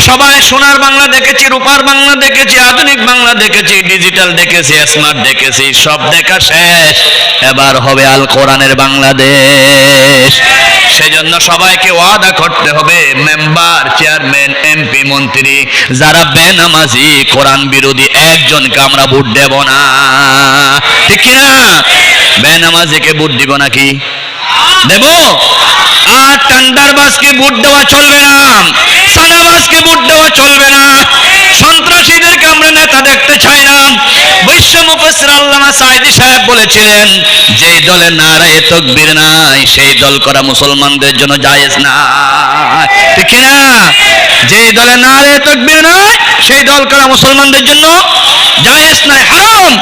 সবাই সোনার বাংলা দেখেছি, রূপার বাংলা দেখেছি, আধুনিক বাংলা দেখেছি, ডিজিটাল দেখেছি, স্মার্ট দেখেছি, সব দেখা শেষ। এবার হবে আল কোরআনের বাংলাদেশ। সেজন্য সবাইকে ওয়াদা করতে হবে, মেম্বার, চেয়ারম্যান, এমপি, মন্ত্রী যারা বেনামাজি, কোরআন বিরোধী, একজনকে আমরা ভোট দেব না। ঠিক কিনা? বেনামাজিকে ভোট দিব নাকি? দেব। আর টান্ডারবাজকে ভোট দেওয়া চলবে না, সাদাবাজকে ভোট দেওয়া চলবে না, সন্ত্রাসীদেরকে আমরা নেতা দেখতে চাই না। বিশ্ব মুফাসসির আল্লামা সাঈদী সাহেব বলেছিলেন, যেই দলে নারায়ে তাকবীর নাই সেই দল করা মুসলমানদের জন্য জায়েজ না। ঠিক কিনা? যেই দলে নারায়ে তাকবীর নাই সেই দল করা মুসলমানদের জন্য জায়েজ নাই, হারাম।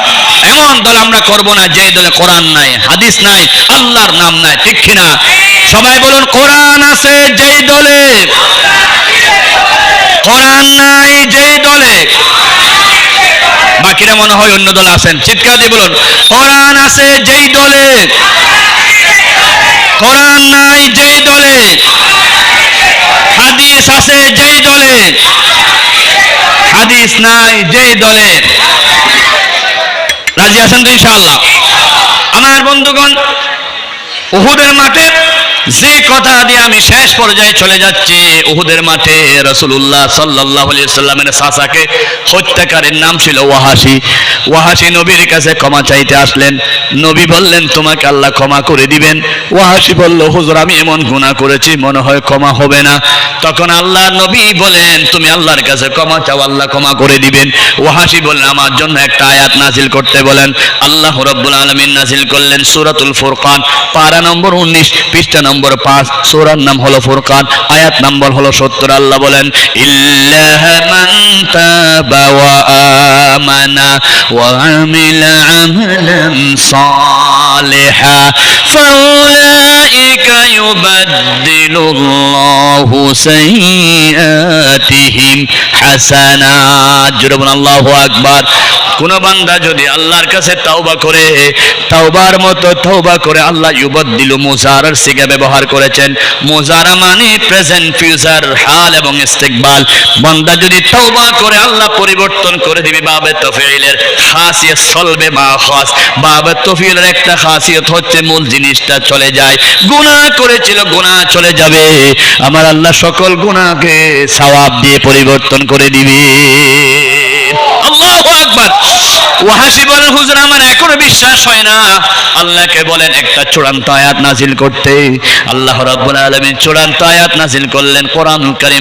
এমন দল আমরা করব না যে দলে কোরআন নাই, হাদিস নাই, আল্লাহর নাম নাই। ঠিক কিনা? সবাই বলুন, কোরআন আছে যেই দলে, কোরআন নাই যেই দলে। বাকিরা মনে হয় অন্য দলে আছেন, চিৎকার দিয়ে বলুন, কোরআন আছে যেই দলে, কোরআন নাই যেই দলে, হাদিস আছে যেই দলে, হাদিস নাই যেই দলে। রাজি আছেন তো ইনশাআল্লাহ? আমার বন্ধুগণ, উহুদের মাঠে যে কথা দিয়ে আমি শেষ পর্যায়ে চলে যাচ্ছি, উহুদের মাঠে রাসূলুল্লাহ সাল্লাল্লাহু আলাইহি ওয়াসাল্লামের চাচাকে হত্যাকারীর নাম ছিল ওয়াহাশী। ওয়াহাশী নবীর কাছে ক্ষমা চাইতে আসলেন। নবী বললেন, তোমাকে আল্লাহ ক্ষমা করে দিবেন। ওয়াহাশী বলল, হুজুর আমি এমন গুনাহ করেছি, মনে হয় ক্ষমা হবে না। তখন আল্লাহ নবী বলেন, তুমি আল্লাহর কাছে ক্ষমা চাও, আল্লাহ ক্ষমা করে দিবেন। ওয়াহাশী বললেন, আমার জন্য একটা আয়াত নাজিল করতে বলেন। আল্লাহ রাব্বুল আলামিন নাজিল করলেন সূরাতুল ফুরকান, পারা নম্বর 19, পৃষ্ঠা নম্বর 5, সূরার নাম হলো ফুরকান, আয়াত নম্বর হলো 70। আল্লাহ বলেন, ইল্লা মান তাবা ওয়া আমানা ওয়া আমিলা আমালান সালিহা ফাউলাইকা ইউবাদদিলুল্লাহু সাইয়্যাতিহিম হাসানাত। জোরে বলুন আল্লাহু আকবার। কোন বান্দা যদি আল্লাহর কাছে তাওবা করে, তাওবার মতো তাওবা করে, আল্লাহ ইউবাদদিলু মুজারার সিগা ব্যবহার করেছেন। মুজারা মানে প্রেজেন্ট, ফিউচার, হাল এবং ইস্তিকবাল। বান্দা যদি তাওবা করে আল্লাহ পরিবর্তন করে দিবে। বাবে তাফঈলের খাসিয়ত চলবে মা খাস। বাবে তাফঈলের একটা খাসিয়ত হচ্ছে মূল জিনিসটা চলে যায়। গুনাহ করেছিল, গুনাহ চলে যাবে। আমার আল্লাহ সকল গুনাহকে সওয়াব দিয়ে পরিবর্তন করে দিবে। আল্লাহু আকবার। ওয়াহাশী বলেন, হুজুর আমার এখনো বিশ্বাস হয় না। আল্লাহকে বলেন একটা চূড়ান্ত আয়াত নাজিল করতে। আল্লাহ রাব্বুল আলামিন চূড়ান্ত আয়াত নাজিল করলেন, কোরআনুল কারীম